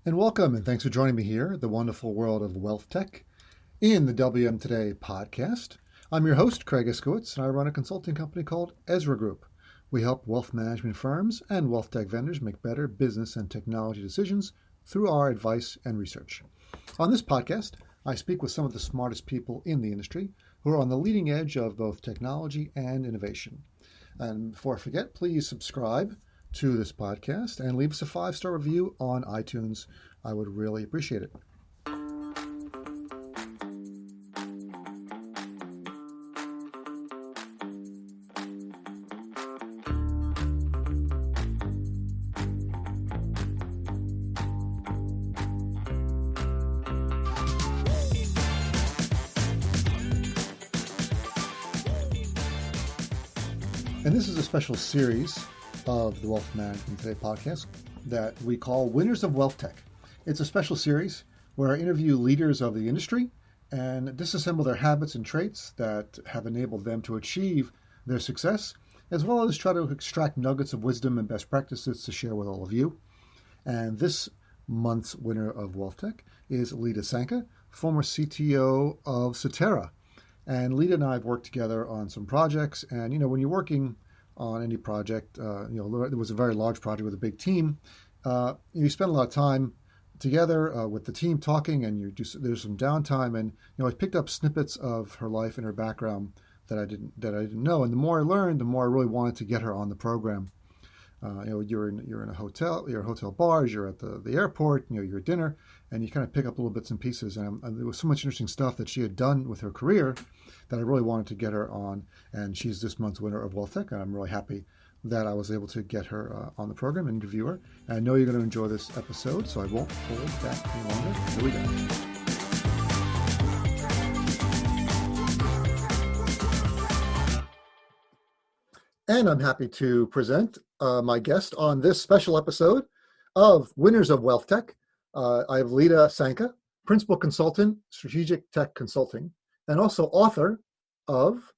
And welcome, and thanks for joining me here, the wonderful world of wealth tech, in the WM Today podcast. I'm your host, Craig Iskowitz, and I run a consulting company called Ezra Group. We help wealth management firms and wealth tech vendors make better business and technology decisions through our advice and research. On this podcast, I speak with some of the smartest people in the industry who are on the leading edge of both technology and innovation. And before I forget, please subscribe to this podcast and leave us a 5-star review on iTunes. I would really appreciate it. And this is a special series of the Wealth Management Today podcast that we call Winners of Wealthtech. It's a special series where I interview leaders of the industry and disassemble their habits and traits that have enabled them to achieve their success, as well as try to extract nuggets of wisdom and best practices to share with all of you. And this month's winner of Wealthtech is Leda Csanka, former CTO of Cetera. And Leda and I have worked together on some projects. And, when you're working on any project, there was a very large project with a big team. You spend a lot of time together with the team talking, and there's some downtime. And, I picked up snippets of her life and her background that I didn't know. And the more I learned, the more I really wanted to get her on the program. You're in a hotel, you're at hotel bars, you're at the airport, you're at dinner, and you kind of pick up little bits and pieces. And there was so much interesting stuff that she had done with her career that I really wanted to get her on. And she's this month's winner of Wealthtech, and I'm really happy that I was able to get her on the program and interview her. And I know you're going to enjoy this episode, so I won't hold back any longer. Here we go. And I'm happy to present my guest on this special episode of Winners of Wealthtech. I have Leda Csanka, Principal Consultant, Strategic Tech Consulting, and also author of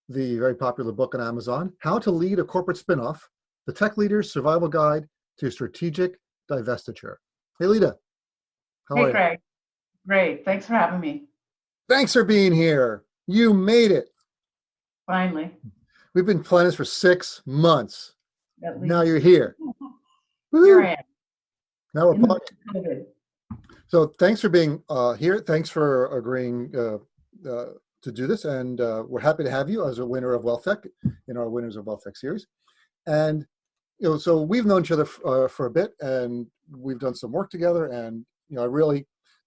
the very popular book on Amazon, How to Lead a Corporate Spinoff, The Tech Leader's Survival Guide to Strategic Divestiture. Hey, Leda. How are you? Hey, Craig. Great. Thanks for having me. Thanks for being here. You made it. Finally. We've been planning this for 6 months. At least. Now you're here. Here I am. Now we're talking. So thanks for being here. Thanks for agreeing to do this. And we're happy to have you as a winner of Wealthtech in our Winners of Wealthtech series. And, so we've known each other for a bit, and we've done some work together. And, the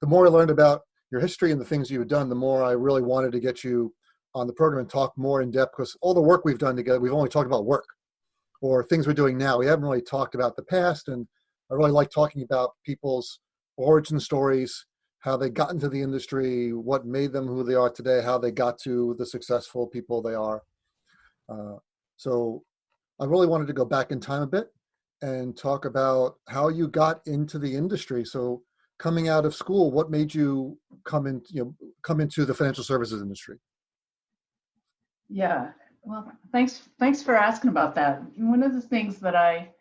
more I learned about your history and the things you had done, the more I really wanted to get you on the program and talk more in depth, because all the work we've done together, we've only talked about work or things we're doing now. We haven't really talked about the past. And I really like talking about people's origin stories, how they got into the industry, what made them who they are today, how they got to the successful people they are. So I really wanted to go back in time a bit and talk about how you got into the industry. So coming out of school, what made you come into the financial services industry? Yeah. Well, thanks for asking about that. One of the things that I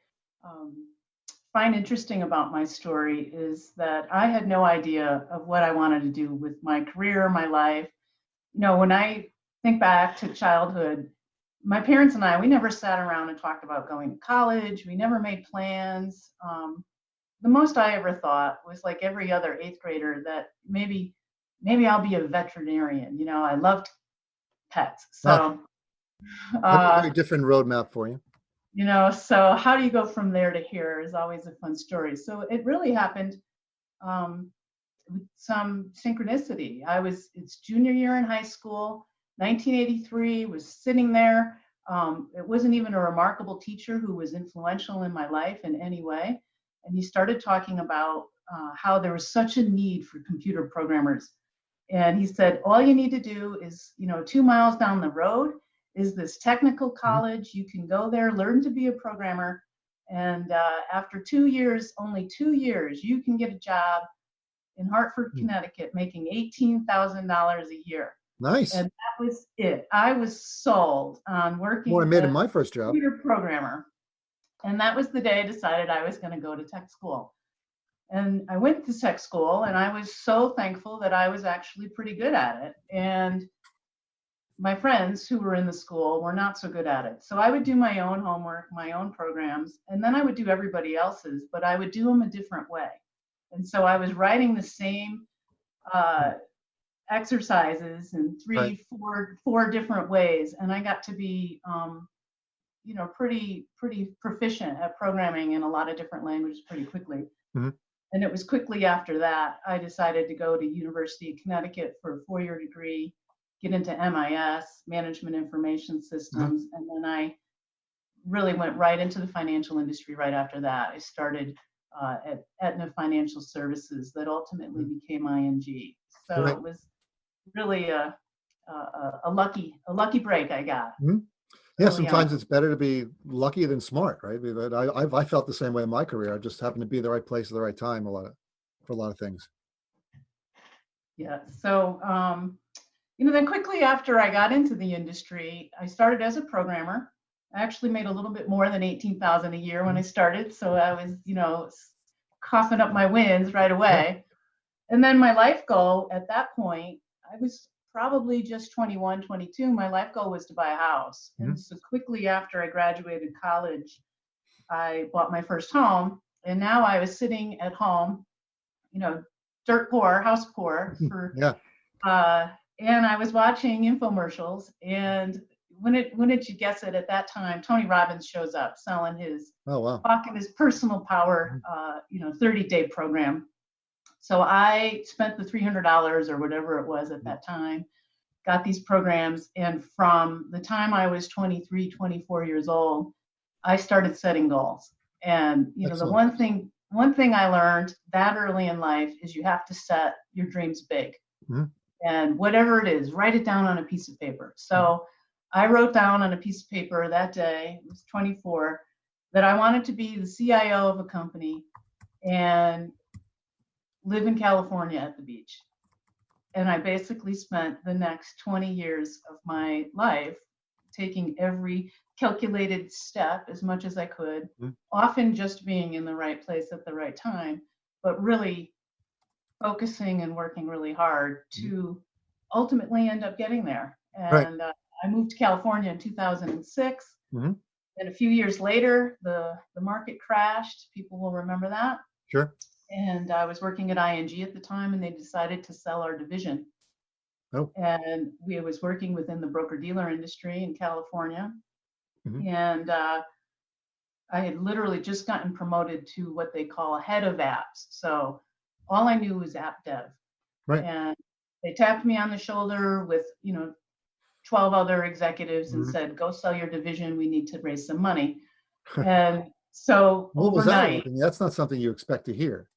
find interesting about my story is that I had no idea of what I wanted to do with my career, my life. When I think back to childhood, my parents and we never sat around and talked about going to college. We never made plans. The most I ever thought was, like every other 8th grader, that maybe I'll be a veterinarian. I loved pets. So a very different roadmap for you. So how do you go from there to here is always a fun story. So it really happened with some synchronicity. It's junior year in high school, 1983, was sitting there. It wasn't even a remarkable teacher who was influential in my life in any way. And he started talking about how there was such a need for computer programmers. And he said, all you need to do is, 2 miles down the road is this technical college. You can go there, learn to be a programmer. And after 2 years, only 2 years, you can get a job in Hartford, Connecticut, making $18,000 a year. Nice. And that was it. I was sold on working Well, I made it my first job. Computer programmer. And that was the day I decided I was going to go to tech school. And I went to tech school, and I was so thankful that I was actually pretty good at it. And my friends who were in the school were not so good at it. So I would do my own homework, my own programs, and then I would do everybody else's, but I would do them a different way. And so I was writing the same exercises in Right. four different ways, and I got to be, pretty proficient at programming in a lot of different languages pretty quickly. Hmm. And it was quickly after that I decided to go to University of Connecticut for a 4-year degree, get into MIS, Management Information Hmm. Systems, and then I really went right into the financial industry right after that. I started at Aetna Financial Services that ultimately became ING. So Right. it was really a lucky break I got Hmm. Yeah, early on. sometimes it's better to be lucky than smart, right? But I felt the same way in my career. I just happened to be in the right place at the right time for a lot of things. Yeah. So then quickly after I got into the industry, I started as a programmer. I actually made a little bit more than 18,000 a year when I started, so I was, coughing up my wins right Yeah. away. And then my life goal at that point, I was probably just 21, 22. My life goal was to buy a house. Hmm. And so quickly after I graduated college, I bought my first home. And now I was sitting at home, dirt poor, house poor for Yeah. uh, and I was watching infomercials, and when did you guess it? At that time, Tony Robbins shows up selling his Oh, wow. talking his personal power, 30-day program. So I spent the $300 or whatever it was at that time, got these programs, and from the time I was 23, 24 years old, I started setting goals. And the Excellent. one thing I learned that early in life is you have to set your dreams big. Hmm. And whatever it is, write it down on a piece of paper. So I wrote down on a piece of paper that day, it was 24, that I wanted to be the CIO of a company and live in California at the beach. And I basically spent the next 20 years of my life taking every calculated step as much as I could, Hmm. often just being in the right place at the right time, but really focusing and working really hard to ultimately end up getting there. Right. And I moved to California in 2006. Hmm. And a few years later, the market crashed. People will remember that. Sure. And I was working at ING at the time, and they decided to sell our division. Oh. And we was working within the broker dealer industry in California. Hmm. And I had literally just gotten promoted to what they call head of apps. So all I knew was app dev. Right. And they tapped me on the shoulder with 12 other executives and Hmm. said, go sell your division, we need to raise some money. And so What was that like? overnight, I mean, that's not something you expect to hear.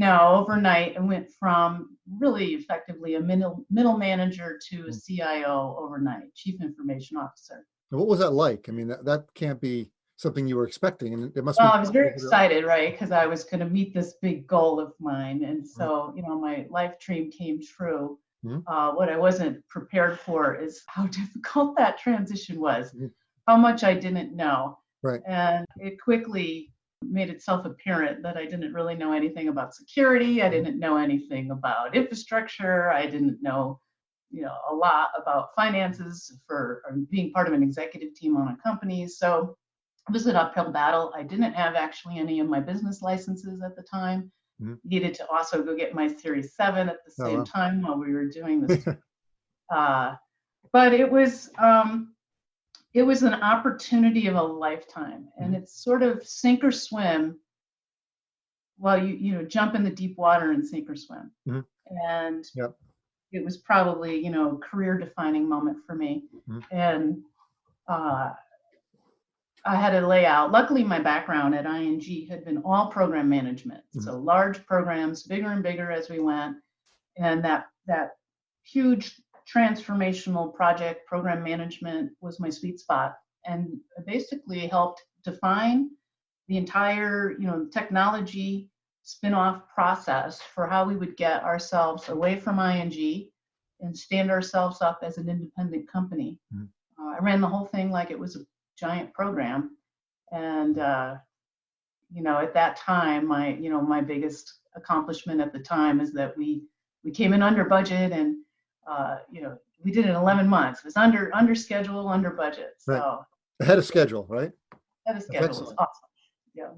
overnight, I went from really effectively a middle manager to a Mm. CIO overnight, chief information officer. And what was that like? I mean, that can't be something you were expecting, and it must Well, be. I was very excited, right? Because I was going to meet this big goal of mine. And so, my life dream came true. Mhm. What I wasn't prepared for is how difficult that transition was, Mhm. how much I didn't know. Right. And it quickly made itself apparent that I didn't really know anything about security. I Mhm. didn't know anything about infrastructure. I didn't know, a lot about finances for being part of an executive team on a company. So it was an uphill battle. I didn't have actually any of my business licenses at the time. Mhm. Needed to also go get my Series 7 at the Oh, same wow. time while we were doing this. But it was an opportunity of a lifetime, and Mhm. it's sort of sink or swim. Well, you jump in the deep water and sink or swim. Mhm. And Yep. it was probably a career defining moment for me. Mhm. And uh, I had to lay out. Luckily, my background at ING had been all program management, Mhm. so large programs, bigger and bigger as we went, and that huge transformational project program management was my sweet spot, and basically helped define the entire technology spin-off process for how we would get ourselves away from ING and stand ourselves up as an independent company. Mhm. I ran the whole thing like it was a giant program. And at that time, my biggest accomplishment at the time is that we came in under budget, and we did it in 11 months. It was under schedule, under budget. So right. Ahead of schedule, right? ahead of schedule was awesome. Yeah.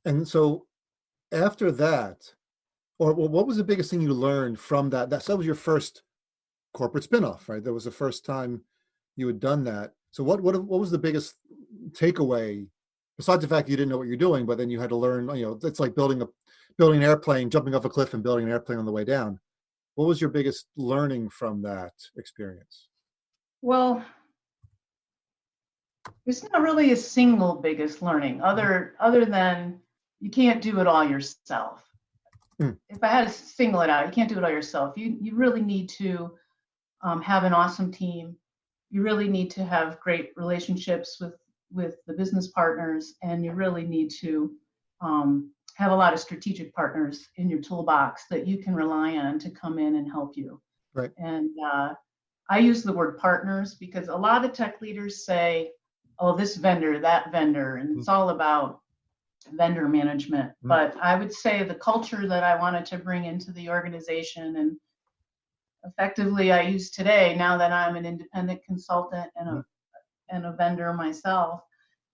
And so after that, or what was the biggest thing you learned from that? That was your first corporate spinoff, right? That was the first time you had done that. So what was the biggest takeaway, besides the fact that you didn't know what you're doing, but then you had to learn, it's like building an airplane, jumping off a cliff and building an airplane on the way down. What was your biggest learning from that experience? Well, there's not really a single biggest learning other than you can't do it all yourself. If I had to single it out, you can't do it all yourself. You really need to have an awesome team. You really need to have great relationships with the business partners, and you really need to have a lot of strategic partners in your toolbox that you can rely on to come in and help you. Right. And I use the word partners because a lot of tech leaders say, oh, this vendor, that vendor, and it's all about vendor management. But I would say the culture that I wanted to bring into the organization, and effectively I use today, now that I'm an independent consultant and a vendor myself,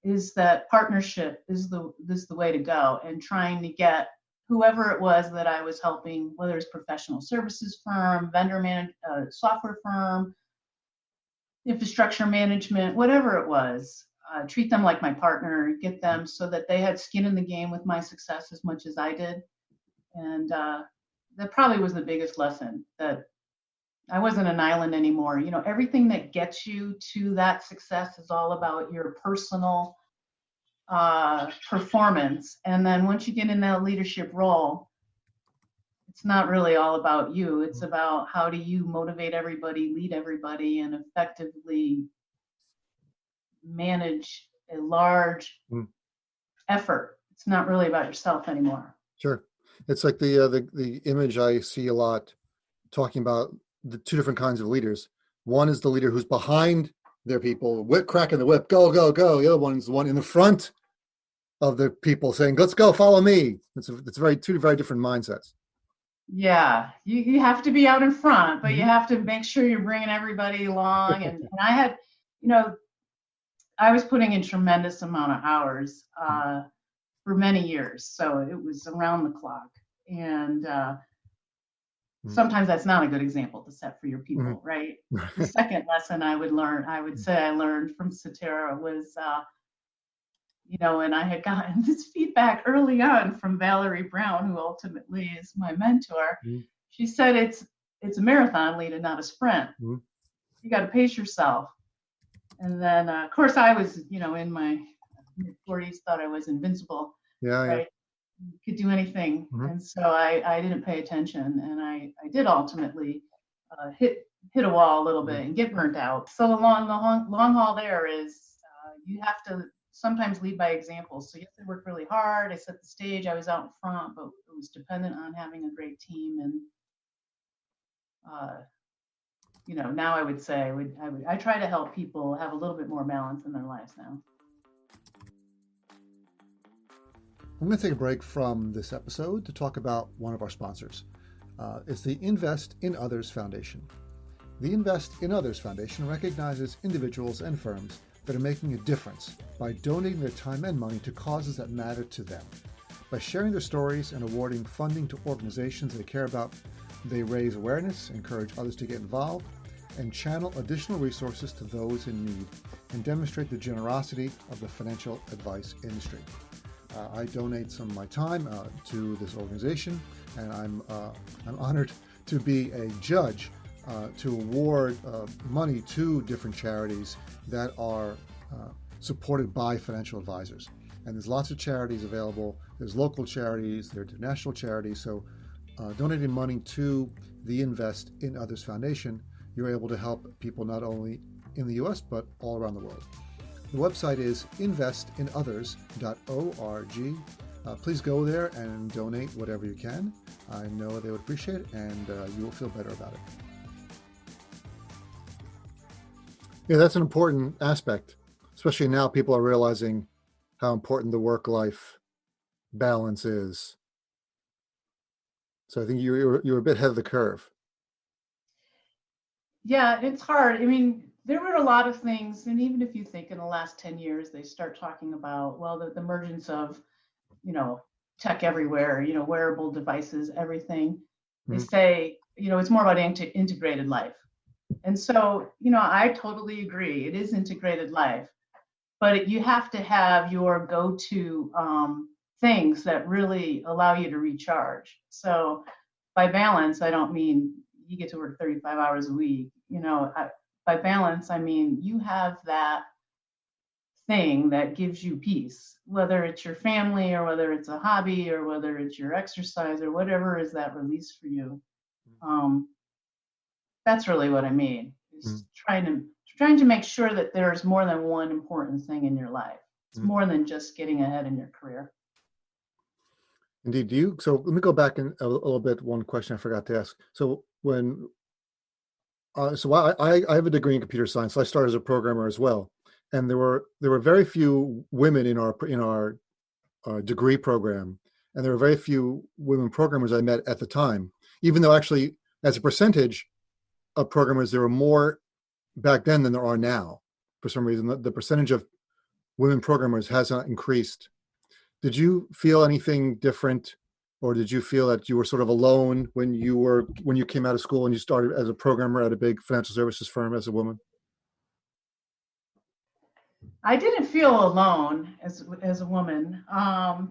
is that partnership is the way to go, and trying to get whoever it was that I was helping, whether it's professional services firm, software firm, infrastructure management, whatever it was, treat them like my partner, get them so that they had skin in the game with my success as much as I did. And that probably was the biggest lesson, that I wasn't an island anymore. Everything that gets you to that success is all about your personal performance. And then once you get in that leadership role, it's not really all about you. It's about how do you motivate everybody, lead everybody, and effectively manage a large effort. It's not really about yourself anymore. Sure. It's like the image I see a lot talking about the two different kinds of leaders. One is the leader who's behind their people, cracking the whip, go, go, go. The other one is the one in the front of the people saying, let's go, follow me. It's two very different mindsets. Yeah, you have to be out in front, but you have to make sure you're bringing everybody along. And I had, I was putting in tremendous amount of hours for many years. So it was around the clock. And sometimes that's not a good example to set for your people, right? The second lesson I would say I learned from Cetera was, and I had gotten this feedback early on from Valerie Brown, who ultimately is my mentor. She said, it's a marathon, Leda, not a sprint. You got to pace yourself. And then, of course, I was, in my mid-40s, thought I was invincible. Yeah, right? Could do anything. And so I didn't pay attention, and I did ultimately hit a wall a little bit and get burnt out. So the long haul there is you have to sometimes lead by example. So you have to work really hard. I set the stage. I was out in front, but it was dependent on having a great team. And now I would say I try to help people have a little bit more balance in their lives now. I'm going to take a break from this episode to talk about one of our sponsors. It's the Invest in Others Foundation. The Invest in Others Foundation recognizes individuals and firms that are making a difference by donating their time and money to causes that matter to them. By sharing their stories and awarding funding to organizations they care about, they raise awareness, encourage others to get involved, and channel additional resources to those in need, and demonstrate the generosity of the financial advice industry. I donate some of my time to this organization, and I'm honored to be a judge to award money to different charities that are supported by financial advisors. And there's lots of charities available. There's local charities, there's national charities. So donating money to the Invest in Others Foundation, you're able to help people not only in the U.S., but all around the world. The website is investinothers.org. Please go there and donate whatever you can. I know they would appreciate it, and you will feel better about it. Yeah, that's an important aspect, especially now people are realizing how important the work-life balance is. So I think you're a bit ahead of the curve. Yeah, it's hard. I mean, there were a lot of things, and even if you think in the last 10 years, they start talking about, well, the emergence of, you know, tech everywhere, wearable devices, everything. They Mm-hmm. say, it's more about integrated life. And so, I totally agree. It is integrated life, but you have to have your go-to things that really allow you to recharge. So by balance, I don't mean you get to work 35 hours a week. By balance, I mean you have that thing that gives you peace, whether it's your family or whether it's a hobby or whether it's your exercise or whatever is that release for you. Um, that's really what I mean. Is trying to make sure that there's more than one important thing in your life. It's more than just getting ahead in your career. Indeed. So let me go back a little bit. One question I forgot to ask. So I have a degree in computer science. So I started as a programmer as well, and there were very few women in our degree program, and there were very few women programmers I met at the time. Even though actually, as a percentage of programmers, there were more back then than there are now. For some reason, the percentage of women programmers has not increased. Did you feel anything different, or did you feel that you were sort of alone when you came out of school and you started as a programmer at a big financial services firm as a woman? I didn't feel alone as a woman. I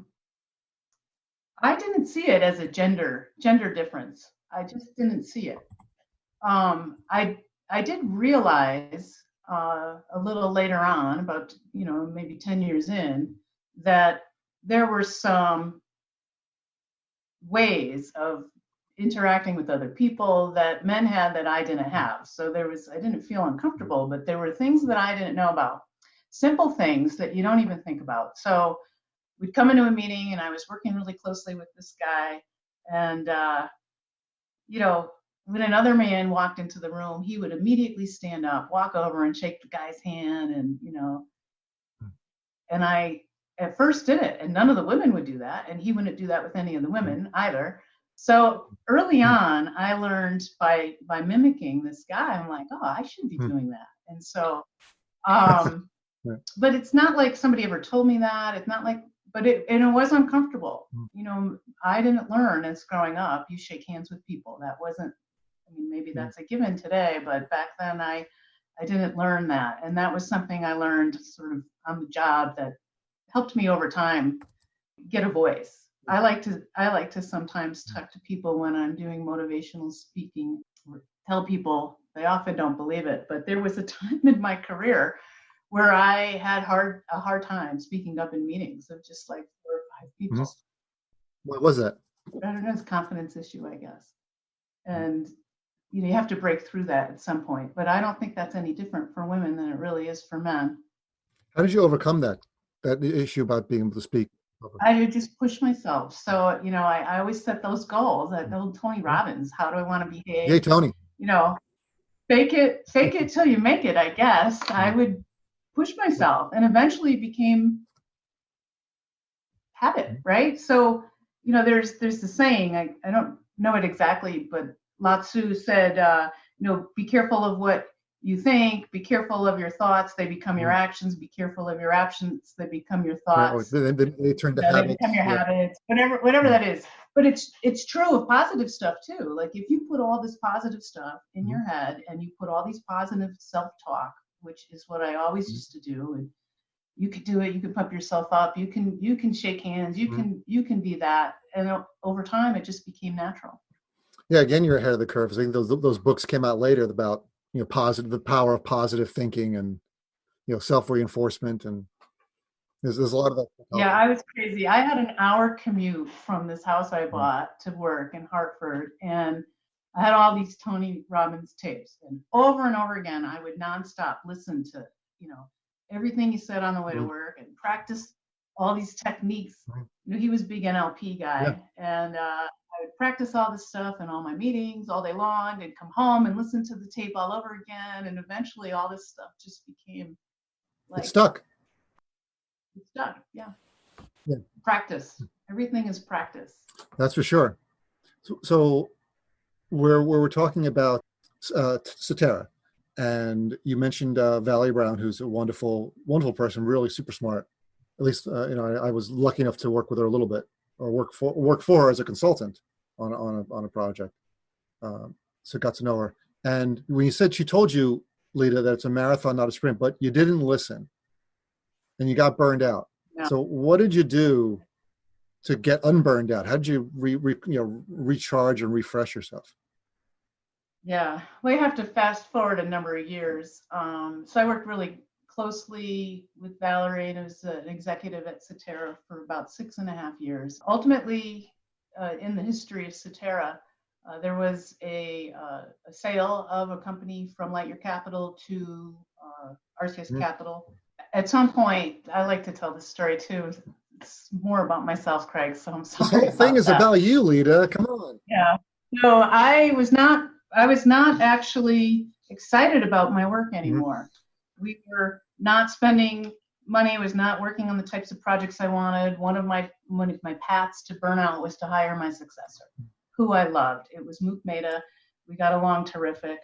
didn't see it as a gender difference. I just didn't see it. I did realize a little later on, about maybe 10 years in, that there were some ways of interacting with other people that men had that I didn't have. So I didn't feel uncomfortable, but there were things that I didn't know about. Simple things that you don't even think about. So we'd come into a meeting and I was working really closely with this guy, and when another man walked into the room, he would immediately stand up, walk over and shake the guy's hand, and I at first did it, and none of the women would do that, and he wouldn't do that with any of the women either. So early on, I learned by mimicking this guy. I'm like, oh, I should be doing that. And so, but it's not like somebody ever told me that. It's not like, but it was uncomfortable. I didn't learn as growing up, you shake hands with people. That wasn't, I mean, maybe that's a given today, but back then I didn't learn that. And that was something I learned sort of on the job that helped me over time get a voice. I like to sometimes talk to people when I'm doing motivational speaking, or tell people, they often don't believe it, but there was a time in my career where I had a hard time speaking up in meetings of just like 4 or 5 people. What was that? I don't know, it's a confidence issue, I guess. And you have to break through that at some point. But I don't think that's any different for women than it really is for men. How did you overcome that issue about being able to speak? I would just push myself. So, I always set those goals. That old Tony Robbins, how do I want to behave? Yay, Tony. Fake it till you make it, I guess. I would push myself, and eventually it became habit, right? So, there's the saying, I don't know it exactly, but Lao Tzu said, be careful of what you think, be careful of your thoughts, they become your actions, be careful of your actions, they become your thoughts. They turn to habits. They become your habits, whatever that is. But it's true of positive stuff too. Like if you put all this positive stuff in your head and you put all these positive self-talk, which is what I always used to do, and you could do it, you can pump yourself up, you can shake hands, you can be that, and over time it just became natural. Yeah, again, you're ahead of the curve. I think those books came out later about the power of positive thinking and self-reinforcement, and there's a lot of that. Yeah, I was crazy. I had an hour commute from this house I bought to work in Hartford, and I had all these Tony Robbins tapes, and over again I would nonstop listen to everything he said on the way to work and practice all these techniques. He was a big NLP guy, and I would practice all this stuff in all my meetings all day long, and come home and listen to the tape all over again, and eventually all this stuff just became like it stuck. It's stuck, yeah. Practice. Everything is practice. That's for sure. So we're talking about Cetera, and you mentioned Valerie Brown, who's a wonderful person, really super smart. At least I was lucky enough to work with her a little bit, or work for her as a consultant on a project. So got to know her. And when you said she told you, Leda, that it's a marathon, not a sprint, but you didn't listen, and you got burned out. Yeah. So what did you do to get unburned out? How did you recharge and refresh yourself? Yeah, we have to fast forward a number of years. So I worked really closely with Valerie, and I was an executive at Cetera for about 6.5 years. Ultimately, in the history of Cetera, there was a sale of a company from Lightyear Capital to RCS Capital. At some point, I like to tell this story too. It's more about myself, Craig, so I'm sorry. This whole thing is about you, Leda. Come on. Yeah. So I was not actually excited about my work anymore. We were not spending money. I was not working on the types of projects I wanted. One of my paths to burnout was to hire my successor, who I loved. It was Mook Mehta. We got along terrific.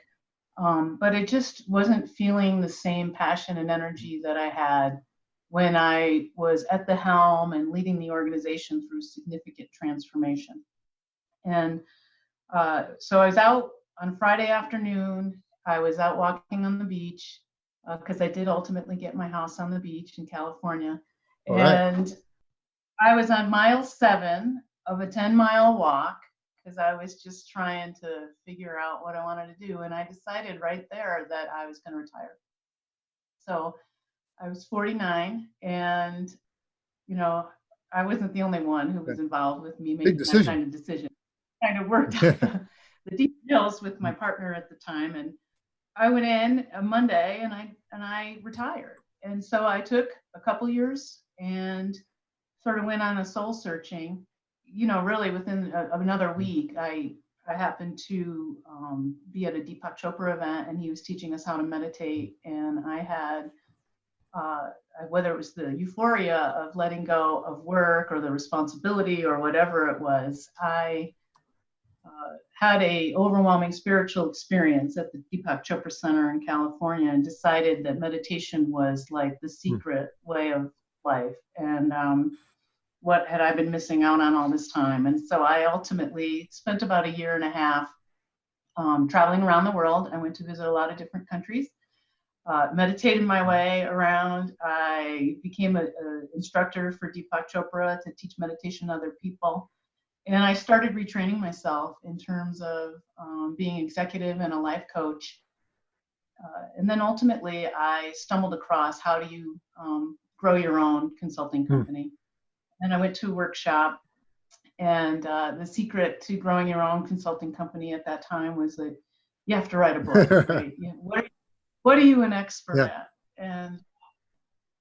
But it just wasn't feeling the same passion and energy that I had when I was at the helm and leading the organization through significant transformation. And so I was out on Friday afternoon. I was out walking on the beach because I did ultimately get my house on the beach in California. All and right. I was on mile 7 of a 10-mile walk because I was just trying to figure out what I wanted to do. And I decided right there that I was going to retire. So I was 49, and, I wasn't the only one who was involved with me making that kind of decision. Kind of worked out the details with my partner at the time. And I went in a Monday and I retired. And so I took a couple years and sort of went on a soul searching. Really within another week, I happened to be at a Deepak Chopra event, and he was teaching us how to meditate. And I had, whether it was the euphoria of letting go of work or the responsibility or whatever it was, I had a overwhelming spiritual experience at the Deepak Chopra Center in California, and decided that meditation was like the secret way of life. And what had I been missing out on all this time? And so I ultimately spent about a year and a half traveling around the world. I went to visit a lot of different countries, meditated my way around. I became an instructor for Deepak Chopra to teach meditation to other people. And I started retraining myself in terms of being executive and a life coach. And then ultimately, I stumbled across how do you grow your own consulting company. And I went to a workshop, and the secret to growing your own consulting company at that time was that you have to write a book. Right? What are you an expert at? And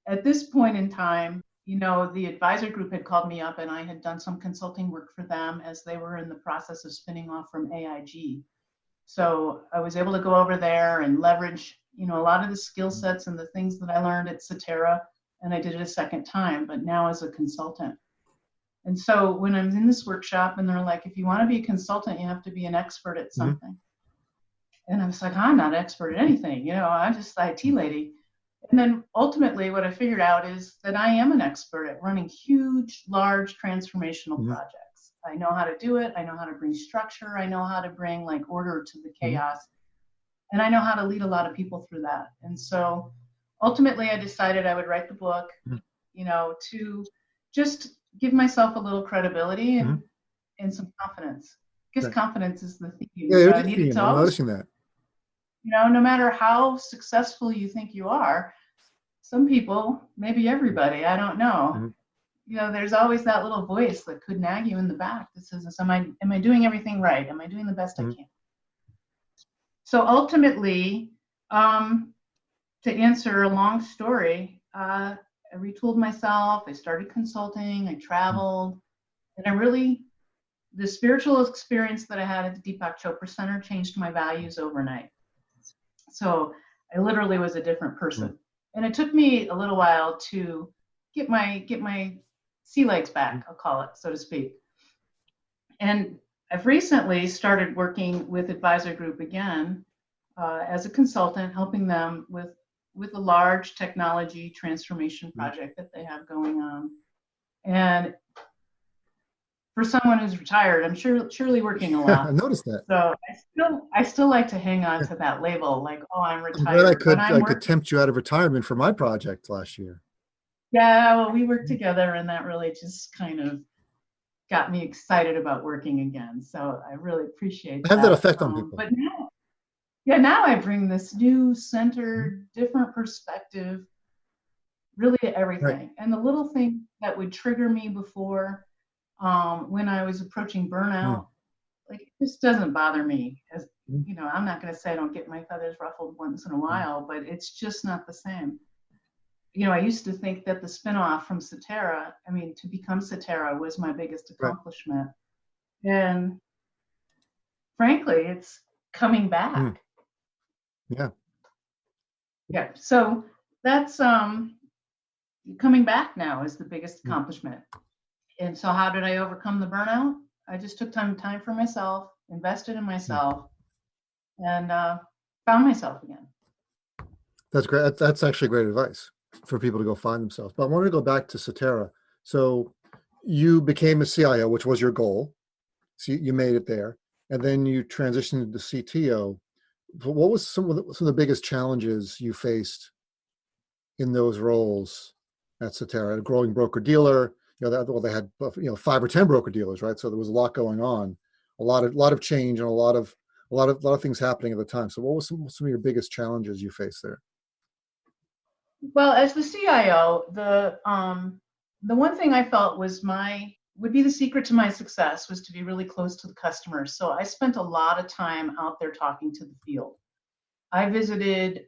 at this point in time, the advisor group had called me up, and I had done some consulting work for them as they were in the process of spinning off from AIG. So I was able to go over there and leverage, a lot of the skill sets and the things that I learned at Cetera, and I did it a second time, but now as a consultant. And so when I'm in this workshop and they're like, if you want to be a consultant, you have to be an expert at something. And I was like, I'm not an expert at anything, I'm just the IT lady. And then ultimately what I figured out is that I am an expert at running huge, large transformational projects. I know how to do it. I know how to bring structure. I know how to bring order to the chaos. And I know how to lead a lot of people through that. And so ultimately I decided I would write the book, to just give myself a little credibility and some confidence. Because confidence is the theme. I needed to I'm noticing that. No matter how successful you think you are, some people, maybe everybody, I don't know. There's always that little voice that could nag you in the back that says, am I doing everything right? Am I doing the best I can? So ultimately, to answer a long story, I retooled myself. I started consulting. I traveled, and the spiritual experience that I had at the Deepak Chopra Center changed my values overnight. So I literally was a different person. And it took me a little while to get my sea legs back, I'll call it, so to speak. And I've recently started working with Advisor Group again as a consultant, helping them with a large technology transformation project that they have going on. And for someone who's retired, I'm surely working a lot. I noticed that. So I still like to hang on to that label, like, oh, I'm I'm glad retired. I could tempt you out of retirement for my project last year. Yeah, well, we worked together, and that really just kind of got me excited about working again. So I really appreciate I have that effect on people. But now I bring this new centered, different perspective really to everything. Right. And the little thing that would trigger me before when I was approaching burnout, like, this doesn't bother me. As you know, I'm not going to say I don't get my feathers ruffled once in a while, but it's just not the same. You know, I used to think that the spinoff from Cetera, to become Cetera was my biggest accomplishment. Right. And frankly, it's coming back. Yeah. Yeah. So that's coming back now is the biggest accomplishment. And so how did I overcome the burnout? I just took time for myself, invested in myself, and found myself again. That's great. That's actually great advice for people to go find themselves. But I wanted to go back to Cetera. So you became a CIO, which was your goal. So you made it there. And then you transitioned to CTO. What was some of the biggest challenges you faced in those roles at Cetera? A growing broker-dealer, they had 5 or 10 broker-dealers, right? So there was a lot going on, a lot of change, and a lot of things happening at the time. So what was some of your biggest challenges you faced there? Well, as the CIO, the one thing I felt would be the secret to my success was to be really close to the customers. So I spent a lot of time out there talking to the field. I visited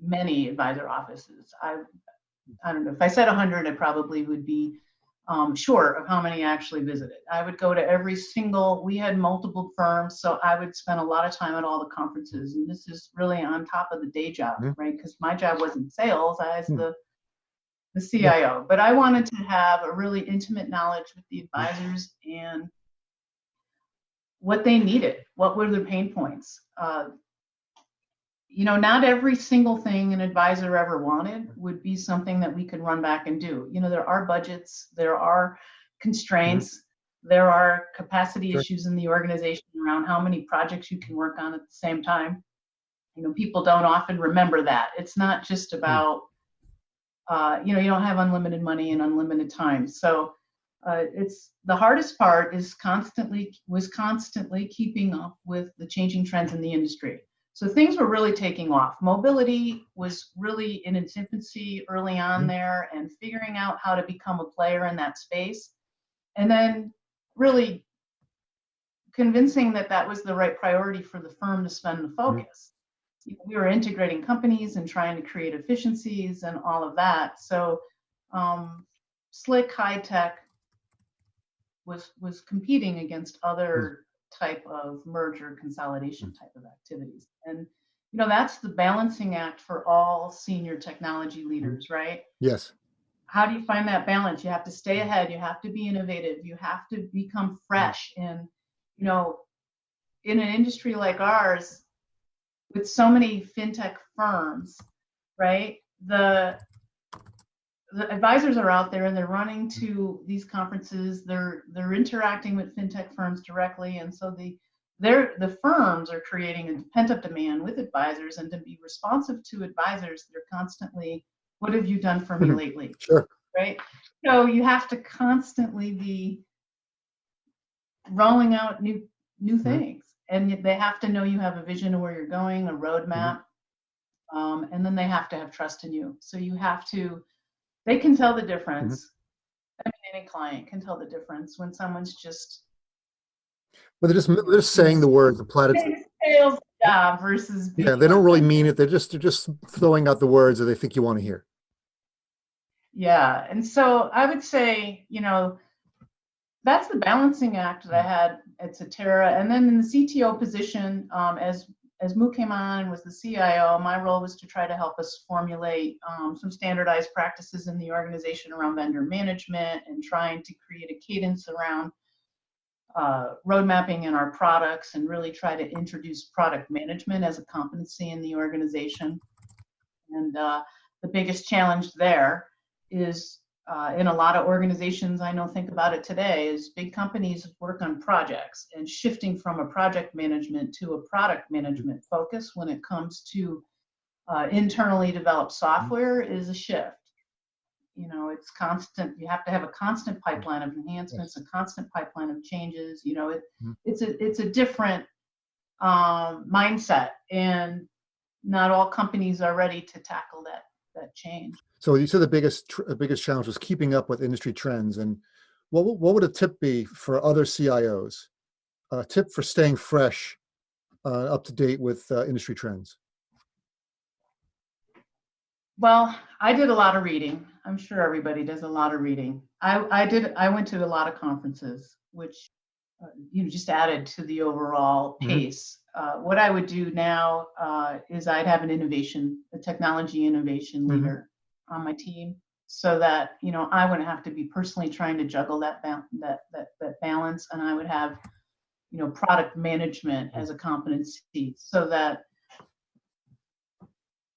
many advisor offices. I don't know, if I said 100, I probably would be short of how many I actually visited. I would go to we had multiple firms, so I would spend a lot of time at all the conferences. And this is really on top of the day job, right? Because my job wasn't sales, I was the CIO. But I wanted to have a really intimate knowledge with the advisors and what they needed, what were their pain points. Not every single thing an advisor ever wanted would be something that we could run back and do. There are budgets, there are constraints, there are capacity issues in the organization around how many projects you can work on at the same time. People don't often remember that. It's not just about, you don't have unlimited money and unlimited time. So it's the hardest part was constantly keeping up with the changing trends in the industry. So things were really taking off. Mobility was really in its infancy early on there, and figuring out how to become a player in that space. And then really convincing that was the right priority for the firm to spend the focus. We were integrating companies and trying to create efficiencies and all of that. So slick high tech was competing against other type of merger consolidation type of activities. And that's the balancing act for all senior technology leaders, right? Yes. How do you find that balance? You have to stay ahead, you have to be innovative, you have to become fresh. And in an industry like ours, with so many fintech firms, right? The advisors are out there and they're running to these conferences. They're interacting with fintech firms directly, and so the firms are creating a pent-up demand with advisors. And to be responsive to advisors, they're constantly, "What have you done for me lately?" Sure. Right. So you have to constantly be rolling out new things, and they have to know you have a vision of where you're going, a roadmap, and then they have to have trust in you. So you have to. They can tell the difference. Any client can tell the difference when someone's just. But they're just saying the words, the platitudes. Sales job versus. Yeah, they don't really mean it. They're just throwing out the words that they think you want to hear. Yeah, and so I would say, that's the balancing act that I had at Cetera. And then in the CTO position, as Moo came on and was the CIO, my role was to try to help us formulate some standardized practices in the organization around vendor management and trying to create a cadence around road mapping in our products and really try to introduce product management as a competency in the organization. And the biggest challenge there is in a lot of organizations, I know, think about it today, is big companies work on projects, and shifting from a project management to a product management focus when it comes to internally developed software is a shift. It's constant. You have to have a constant pipeline of enhancements, a constant pipeline of changes. It's a different mindset, and not all companies are ready to tackle that change. So you said the biggest challenge was keeping up with industry trends. And what would a tip be for other CIOs? A tip for staying fresh, up to date with industry trends? Well, I did a lot of reading. I'm sure everybody does a lot of reading. I went to a lot of conferences, which just added to the overall pace. What I would do now is I'd have a technology innovation leader on my team, so that I wouldn't have to be personally trying to juggle that balance, and I would have product management as a competency, so that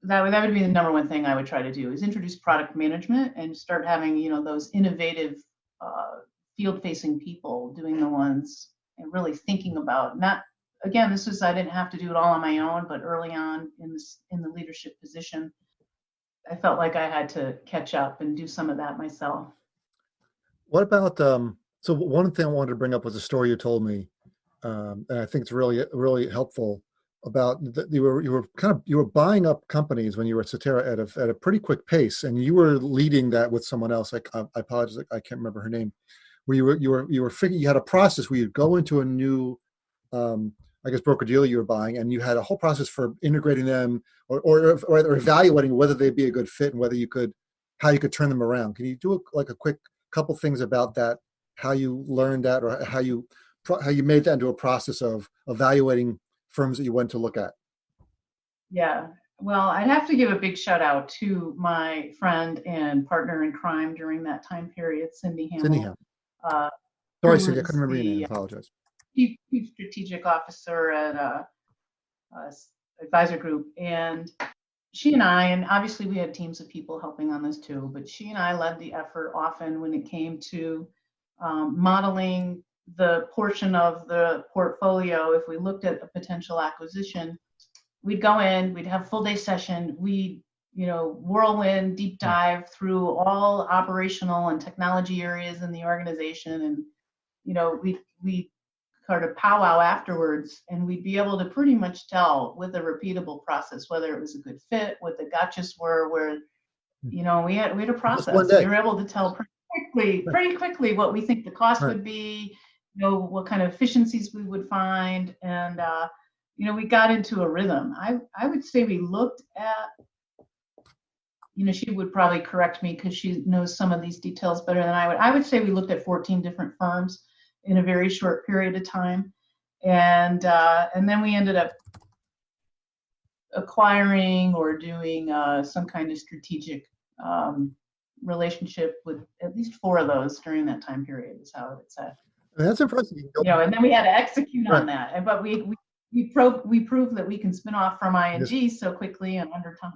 would be the number one thing I would try to do, is introduce product management and start having those innovative field-facing people doing the ones and really thinking about not. Again, I didn't have to do it all on my own, but early on in the leadership position, I felt like I had to catch up and do some of that myself. What about, so one thing I wanted to bring up was a story you told me, and I think it's really, really helpful, about you were buying up companies when you were at Cetera at a pretty quick pace, and you were leading that with someone else. I apologize, I can't remember her name. Where you had a process where you'd go into a new, broker dealer you were buying, and you had a whole process for integrating them or evaluating whether they'd be a good fit and how you could turn them around. Can you do a quick couple things about that? How you learned that, or how you made that into a process of evaluating firms that you went to look at? Yeah, well, I'd have to give a big shout out to my friend and partner in crime during that time period, Cindy Hamill. Sorry, Cindy, I couldn't remember your name. I apologize. Chief Strategic Officer at Advisor Group, and she and I, and obviously we had teams of people helping on this too, but she and I led the effort often when it came to modeling the portion of the portfolio. If we looked at a potential acquisition, we'd go in, we'd have full day session, we'd whirlwind deep dive through all operational and technology areas in the organization, and we sort of powwow afterwards, and we'd be able to pretty much tell with a repeatable process whether it was a good fit, what the gotchas were, where we had a process. We were able to tell pretty quickly what we think the cost would be, what kind of efficiencies we would find, and we got into a rhythm. I would say we looked at, she would probably correct me because she knows some of these details better than I would. I would say we looked at 14 different firms in a very short period of time, and then we ended up acquiring or doing some kind of strategic relationship with at least 4 of those during that time period, is how I would say. That's impressive. And then we had to execute on that, but we proved that we can spin off from ING so quickly and under time,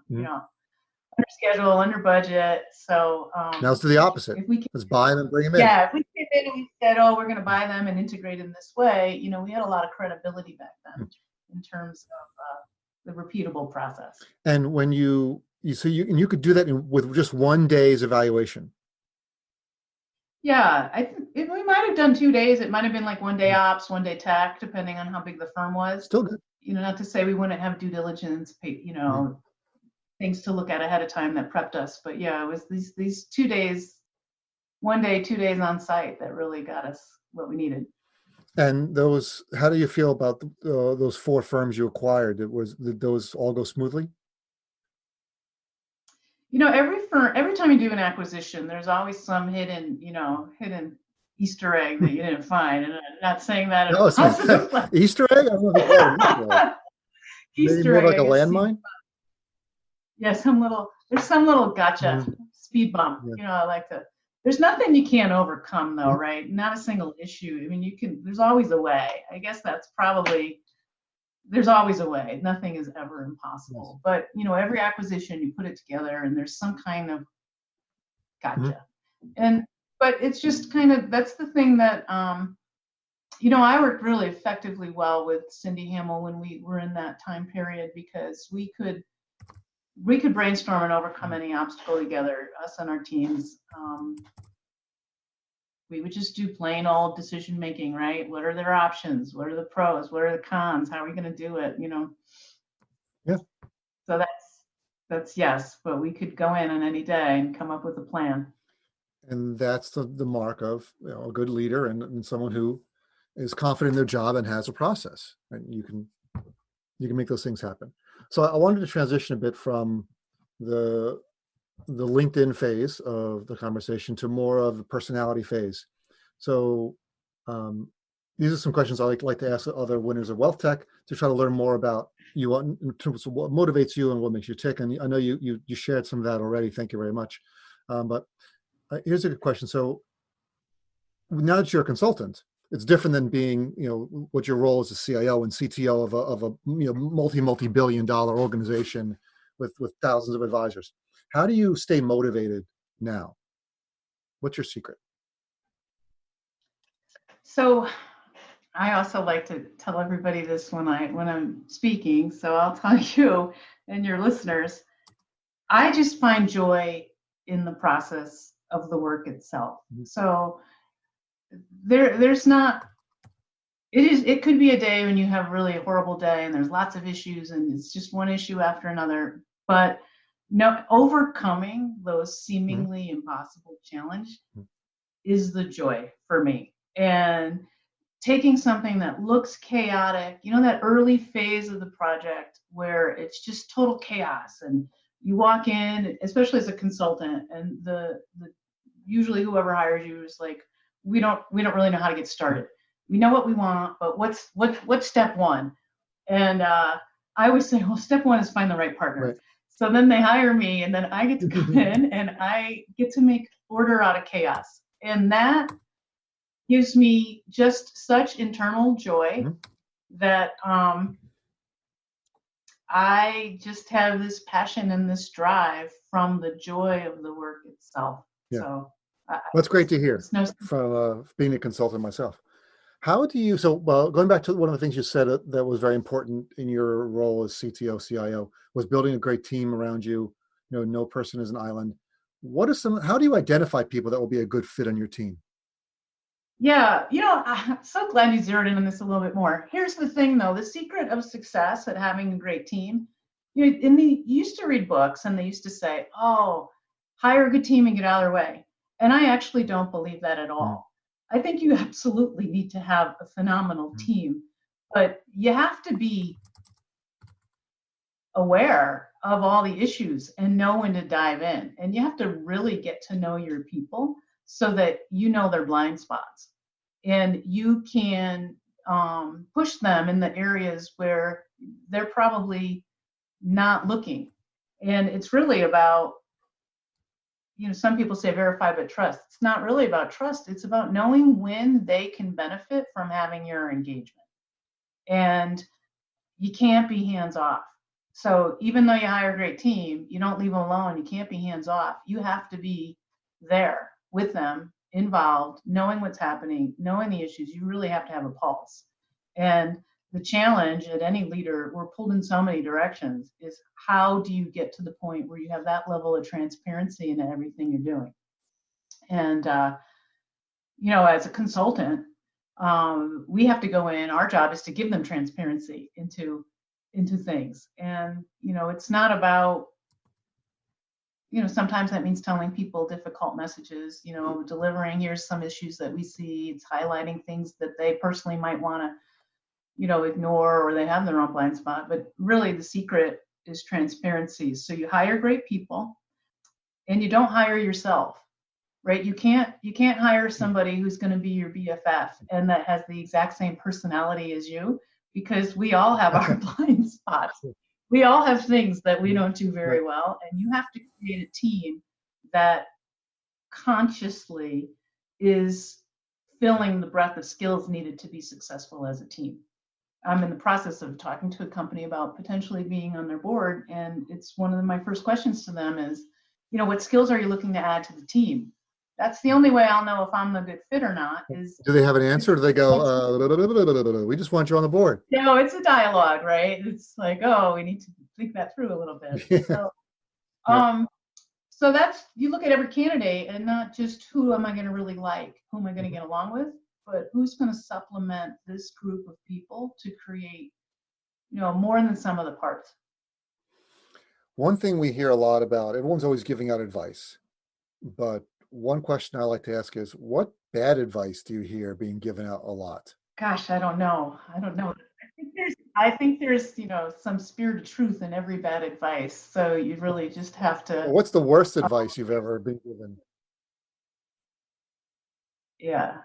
under schedule, under budget. So now let's do the opposite. Let's buy them and bring them in. Yeah, if we came in and we said, "Oh, we're going to buy them and integrate in this way," we had a lot of credibility back then in terms of the repeatable process. And when you could do that with just one day's evaluation. Yeah, we might have done 2 days. It might have been like 1 day ops, 1 day tech, depending on how big the firm was. Still good. Not to say we wouldn't have due diligence, things to look at ahead of time that prepped us. But yeah, it was these 2 days, 1 day, 2 days on site that really got us what we needed. And how do you feel about those 4 firms you acquired? Did those all go smoothly? Every time you do an acquisition, there's always some hidden Easter egg that you didn't find. And I'm not saying that in a positive way. Easter egg? I don't know if it's Easter egg. Easter Maybe more egg, like a landmine? Yeah, there's some little gotcha speed bump. I like to There's nothing you can't overcome though, right? Not a single issue. I mean, there's always a way. I guess that's probably, there's always a way. Nothing is ever impossible. But, every acquisition, you put it together and there's some kind of gotcha. But it's just kind of, that's the thing that, I worked really effectively well with Cindy Hamill when we were in that time period, because we could brainstorm and overcome any obstacle together, us and our teams. We would just do plain old decision making, right? What are their options? What are the pros? What are the cons? How are we going to do it? Yeah. So that's yes, but we could go in on any day and come up with a plan. And that's the mark of a good leader and someone who is confident in their job and has a process, and you can make those things happen. So I wanted to transition a bit from the LinkedIn phase of the conversation to more of the personality phase. So these are some questions I like to ask other winners of Wealthtech to try to learn more about you in terms of what motivates you and what makes you tick. And I know you shared some of that already. Thank you very much. But here's a good question. So now that you're a consultant, it's different than being, what your role as a CIO and CTO of a multi-billion-dollar organization with thousands of advisors. How do you stay motivated now? What's your secret? So I also like to tell everybody this when I'm speaking. So I'll tell you and your listeners, I just find joy in the process of the work itself. So there's not, it could be a day when you have really a horrible day and there's lots of issues and it's just one issue after another, but no, overcoming those seemingly impossible challenge is the joy for me. And taking something that looks chaotic, that early phase of the project where it's just total chaos, and you walk in, especially as a consultant, and the usually whoever hires you is like, we don't really know how to get started. We know what we want, but what's step one? And I always say, well, step one is find the right partner. Right. So then they hire me, and then I get to come in and I get to make order out of chaos. And that gives me just such internal joy that I just have this passion and this drive from the joy of the work itself. Yeah. So that's great to hear from being a consultant myself. How do you, going back to one of the things you said that was very important in your role as CTO, CIO, was building a great team around you. No person is an island. How do you identify people that will be a good fit on your team? Yeah, I'm so glad you zeroed in on this a little bit more. Here's the thing though, the secret of success at having a great team, you used to read books and they used to say, oh, hire a good team and get out of their way. And I actually don't believe that at all. I think you absolutely need to have a phenomenal team, but you have to be aware of all the issues and know when to dive in. And you have to really get to know your people so that you know their blind spots. And you can push them in the areas where they're probably not looking. And it's really about, some people say verify but trust. It's not really about trust. It's about knowing when they can benefit from having your engagement. And you can't be hands off. So even though you hire a great team, you don't leave them alone. You can't be hands off. You have to be there with them, involved, knowing what's happening, knowing the issues. You really have to have a pulse. And the challenge at any leader, we're pulled in so many directions, is how do you get to the point where you have that level of transparency in everything you're doing? And, as a consultant, we have to go in, our job is to give them transparency into things. And, it's not about, sometimes that means telling people difficult messages, delivering, here's some issues that we see. It's highlighting things that they personally might want to, ignore, or they have their own blind spot. But really the secret is transparency. So you hire great people and you don't hire yourself, right? You can't hire somebody who's going to be your BFF and that has the exact same personality as you, because we all have our blind spots. We all have things that we don't do very well, and you have to create a team that consciously is filling the breadth of skills needed to be successful as a team. I'm in the process of talking to a company about potentially being on their board, and it's one of my first questions to them is, what skills are you looking to add to the team? That's the only way I'll know if I'm a good fit or not. Is Do they have an answer? Or do they go, we just want you on the board? It's a dialogue, right? It's like, we need to think that through a little bit. Yeah. So, Yeah. so that's, you look at every candidate and not just who am I going to really like, who am I going to get along with, but who's going to supplement this group of people to create, more than some of the parts. One thing we hear a lot about, everyone's always giving out advice, but one question I like to ask is, what bad advice do you hear being given out a lot? Gosh, I don't know. I think there's, some spirit of truth in every bad advice. So you really just have to. Well, what's the worst advice you've ever been given? Yeah.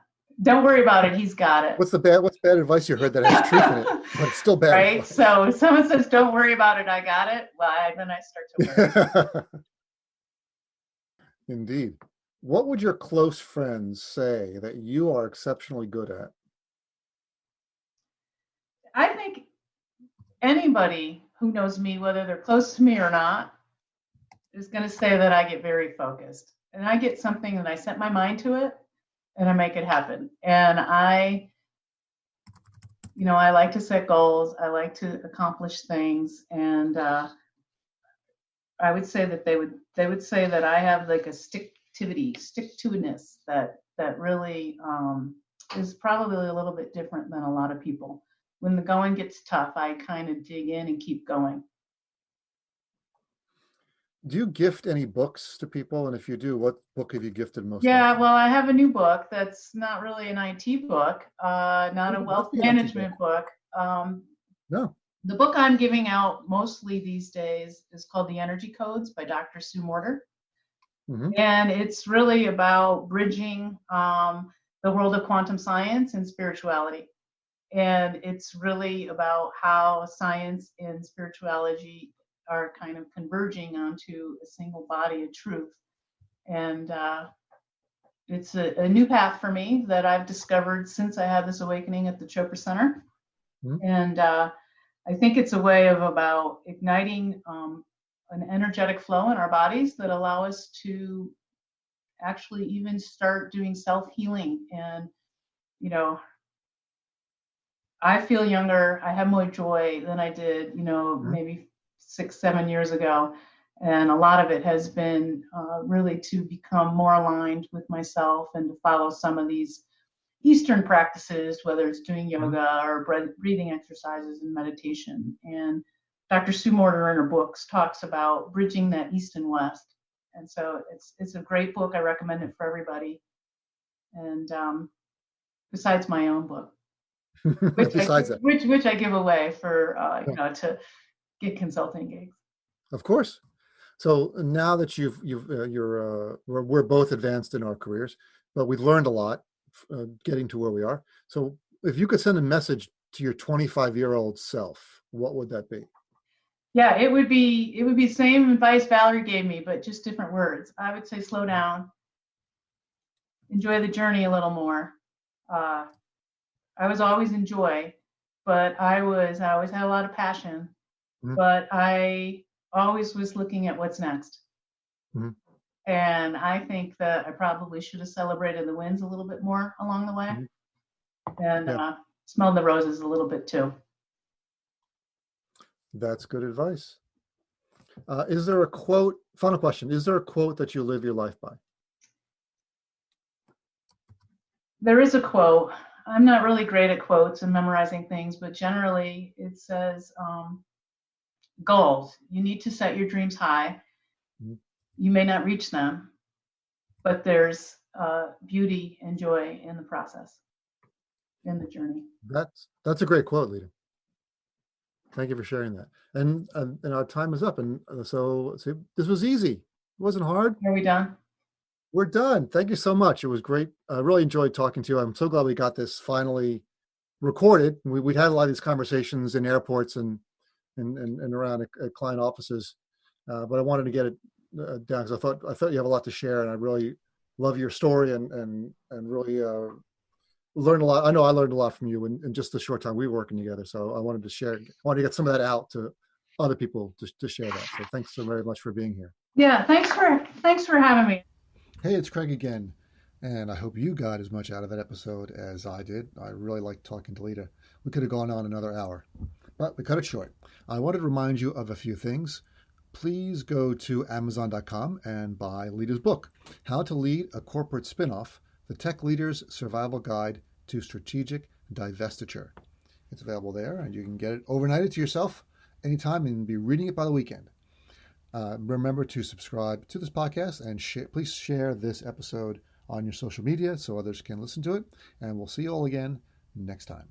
Don't worry about it. He's got it. What's bad advice you heard that has truth in it, but it's still bad right? advice? So if someone says, don't worry about it, I got it. Well, then I start to worry. Indeed. What would your close friends say that you are exceptionally good at? I think anybody who knows me, whether they're close to me or not, is going to say that I get very focused. And I get something and I set my mind to it and I make it happen. And I like to set goals. I like to accomplish things. And I would say that they would say that I have like a stick-to-itiveness that really is probably a little bit different than a lot of people. When the going gets tough, I kind of dig in and keep going. Do you gift any books to people? And if you do, what book have you gifted most Yeah, often? well, I have a new book that's not really an IT book, not a wealth management book. No. The book I'm giving out mostly these days is called The Energy Codes by Dr. Sue Morter. Mm-hmm. And it's really about bridging the world of quantum science and spirituality. And it's really about how science and spirituality are kind of converging onto a single body of truth. And it's a new path for me that I've discovered since I had this awakening at the Chopra Center. Mm-hmm. And I think it's a way of about igniting an energetic flow in our bodies that allow us to actually even start doing self-healing. And, I feel younger. I have more joy than I did, mm-hmm. maybe 6-7 years ago. And a lot of it has been really to become more aligned with myself and to follow some of these Eastern practices, whether it's doing yoga or breathing exercises and meditation. And Dr. Sue Morter in her books talks about bridging that East and West. And so it's a great book. I recommend it for everybody. And besides my own book, which I give away for to get consulting gigs. Of course. So now that we're both advanced in our careers, but we've learned a lot getting to where we are. So if you could send a message to your 25-year-old self, what would that be? Yeah, it would be the same advice Valerie gave me, but just different words. I would say slow down, enjoy the journey a little more. I was always in joy, but I always had a lot of passion, mm-hmm. but I always was looking at what's next. Mm-hmm. And I think that I probably should have celebrated the wins a little bit more along the way, mm-hmm. and smelled the roses a little bit too. That's good advice. Is there a quote, final question, is there a quote that you live your life by? There is a quote. I'm not really great at quotes and memorizing things, but generally it says, goals. You need to set your dreams high. Mm-hmm. You may not reach them, but there's beauty and joy in the process, in the journey. That's a great quote, Leda. Thank you for sharing that. And our time is up. And so this was easy. It wasn't hard. Are we done? We're done. Thank you so much. It was great. I really enjoyed talking to you. I'm so glad we got this finally recorded. We'd had a lot of these conversations in airports and around at client offices, but I wanted to get it down because I thought you have a lot to share, and I really love your story and really learn a lot. I know I learned a lot from you in just the short time we were working together. So I wanted to share, I wanted to get some of that out to other people to share that. So thanks so very much for being here. Yeah, thanks for having me. Hey, it's Craig again. And I hope you got as much out of that episode as I did. I really liked talking to Leda. We could have gone on another hour, but we cut it short. I wanted to remind you of a few things. Please go to Amazon.com and buy Leda's book, How to Lead a Corporate Spinoff, The Tech Leader's Survival Guide to Strategic Divestiture. It's available there, and you can get it overnighted to yourself anytime and be reading it by the weekend. Remember to subscribe to this podcast and please share this episode on your social media so others can listen to it. And we'll see you all again next time.